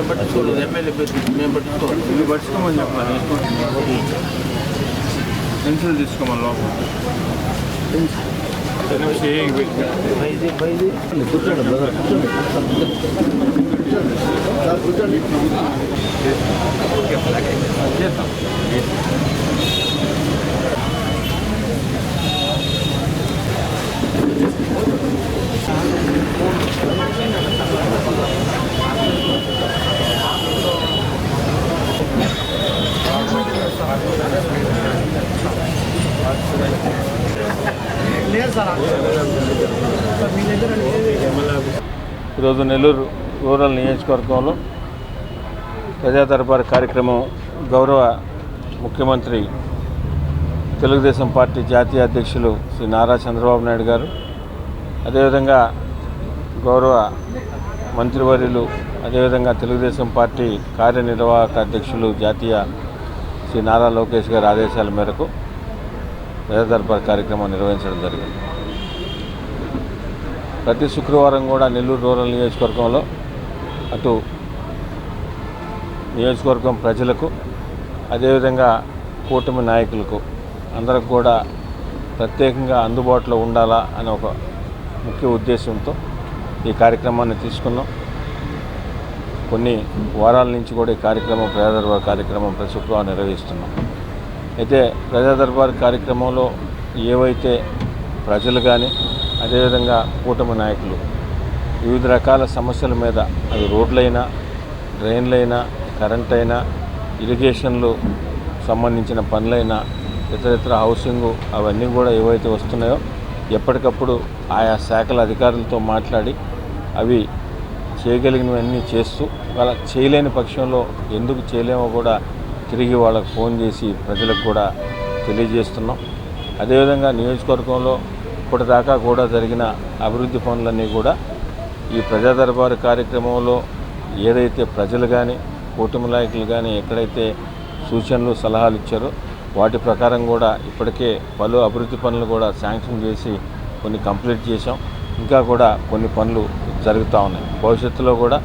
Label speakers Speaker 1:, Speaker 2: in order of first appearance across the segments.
Speaker 1: మేము పట్టించుకోలేదు, ఎమ్మెల్యే మేము పట్టించుకోవాలి.
Speaker 2: ఇవి పట్టించుకోమని చెప్పాలి. పెన్సిల్ తీసుకోమని లోపల ఈరోజు నెల్లూరు రూరల్ నియోజకవర్గంలో ప్రజా దర్బార్ కార్యక్రమం గౌరవ ముఖ్యమంత్రి తెలుగుదేశం పార్టీ జాతీయ అధ్యక్షులు శ్రీ నారా చంద్రబాబు నాయుడు గారు, అదేవిధంగా గౌరవ మంత్రివర్యులు, అదేవిధంగా తెలుగుదేశం పార్టీ కార్యనిర్వాహక అధ్యక్షులు జాతీయ శ్రీ నారా లోకేష్ గారి ఆదేశాల మేరకు ప్రజా దర్బార్ కార్యక్రమం నిర్వహించడం జరిగింది. ప్రతి శుక్రవారం కూడా నెల్లూరు రూరల్ నియోజకవర్గంలో అటు నియోజకవర్గం ప్రజలకు, అదేవిధంగా కూటమి నాయకులకు అందరికి కూడా ప్రత్యేకంగా అందుబాటులో ఉండాలా అనే ఒక ముఖ్య ఉద్దేశంతో ఈ కార్యక్రమాన్ని తీసుకున్నాం. కొన్ని వారాల నుంచి కూడా ఈ కార్యక్రమం ప్రజా దర్బార్ కార్యక్రమం ప్రతి శుక్రవారం నిర్వహిస్తున్నాం. అయితే ప్రజా దర్బార్ కార్యక్రమంలో ఏవైతే ప్రజలు కానీ, అదేవిధంగా కూటమి నాయకులు వివిధ రకాల సమస్యల మీద, అవి రోడ్లైనా, డ్రైన్లైనా, కరెంట్ అయినా, ఇరిగేషన్లు సంబంధించిన పనులైనా, ఇతర హౌసింగు, అవన్నీ కూడా ఏవైతే వస్తున్నాయో ఎప్పటికప్పుడు ఆయా శాఖల అధికారులతో మాట్లాడి అవి చేయగలిగినవన్నీ చేస్తూ, వాళ్ళ చేయలేని పక్షంలో ఎందుకు చేయలేమో కూడా తిరిగి వాళ్ళకు ఫోన్ చేసి ప్రజలకు కూడా తెలియజేస్తున్నాం. అదేవిధంగా నియోజకవర్గంలో ఇప్పటిదాకా కూడా జరిగిన అభివృద్ధి పనులన్నీ కూడా ఈ ప్రజా దర్బారు కార్యక్రమంలో ఏదైతే ప్రజలు కానీ, కూటమి నాయకులు కానీ ఎక్కడైతే సూచనలు సలహాలు ఇచ్చారో వాటి ప్రకారం కూడా ఇప్పటికే పలు అభివృద్ధి పనులు కూడా శాంక్షన్ చేసి కొన్ని కంప్లీట్ చేశాం. ఇంకా కూడా కొన్ని పనులు జరుగుతూ ఉన్నాయి. భవిష్యత్తులో కూడా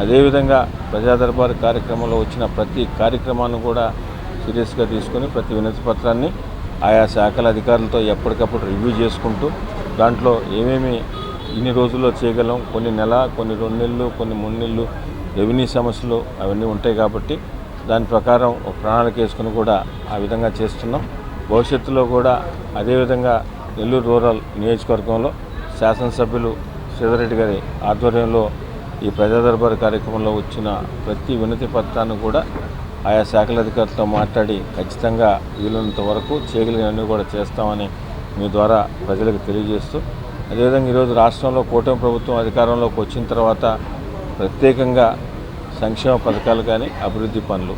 Speaker 2: అదేవిధంగా ప్రజా దర్బారు కార్యక్రమంలో వచ్చిన ప్రతి కార్యక్రమాన్ని కూడా సీరియస్గా తీసుకొని ప్రతి వినతి పత్రాన్ని ఆయా శాఖల అధికారులతో ఎప్పటికప్పుడు రివ్యూ చేసుకుంటూ దాంట్లో ఏమేమి ఇన్ని రోజుల్లో చేయగలం, కొన్ని నెల, కొన్ని 2 నెలలు, కొన్ని 3 నెలలు రెవెన్యూ సమస్యలు అవన్నీ ఉంటాయి కాబట్టి దాని ప్రకారం ఒక ప్రణాళిక వేసుకుని కూడా ఆ విధంగా చేస్తున్నాం. భవిష్యత్తులో కూడా అదేవిధంగా నెల్లూరు రూరల్ నియోజకవర్గంలో శాసనసభ్యులు శ్రీధర్రెడ్డి గారి ఆధ్వర్యంలో ఈ ప్రజా దర్బార్ కార్యక్రమంలో వచ్చిన ప్రతి వినతి పత్రాన్ని కూడా ఆయా శాఖల అధికారులతో మాట్లాడి ఖచ్చితంగా వీలున్నంత వరకు చేయగలిగినవన్నీ కూడా చేస్తామని మీ ద్వారా ప్రజలకు తెలియజేస్తూ, అదేవిధంగా ఈరోజు రాష్ట్రంలో కూటమి ప్రభుత్వం అధికారంలోకి వచ్చిన తర్వాత ప్రత్యేకంగా సంక్షేమ పథకాలు కానీ, అభివృద్ధి పనులు,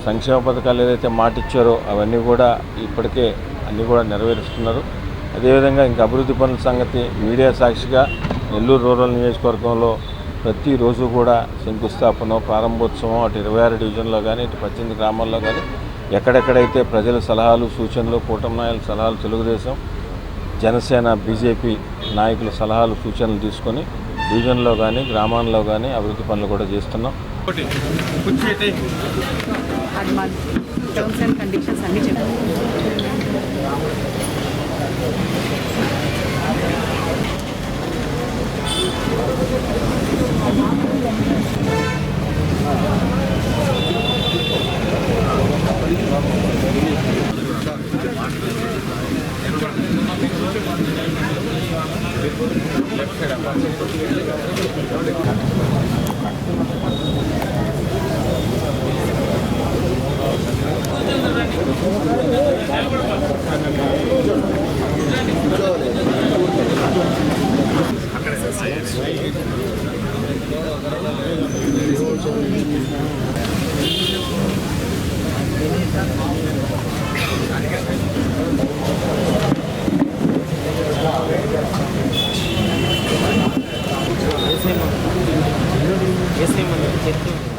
Speaker 2: సంక్షేమ పథకాలు ఏదైతే మాట ఇచ్చారో అవన్నీ కూడా ఇప్పటికే అన్నీ కూడా నెరవేరుస్తున్నారు. అదేవిధంగా ఇంకా అభివృద్ధి పనుల సంగతి మీడియా సాక్షిగా నెల్లూరు రూరల్ నియోజకవర్గంలో ప్రతిరోజు కూడా శంకుస్థాపన, ప్రారంభోత్సవం అటు 26 డివిజన్లో కానీ, ఇటు 18 గ్రామాల్లో కానీ ఎక్కడెక్కడైతే ప్రజల సలహాలు, సూచనలు, కూటమి నాయకుల సలహాలు, తెలుగుదేశం, జనసేన, బీజేపీ నాయకుల సలహాలు, సూచనలు తీసుకొని డివిజన్లో కానీ, గ్రామాల్లో కానీ అభివృద్ధి పనులు కూడా చేస్తున్నాం.
Speaker 3: టర్మ్స్ అండ్ కండిషన్స్ అన్నీ చెప్పారు.
Speaker 1: ఏసేమని చెప్తూ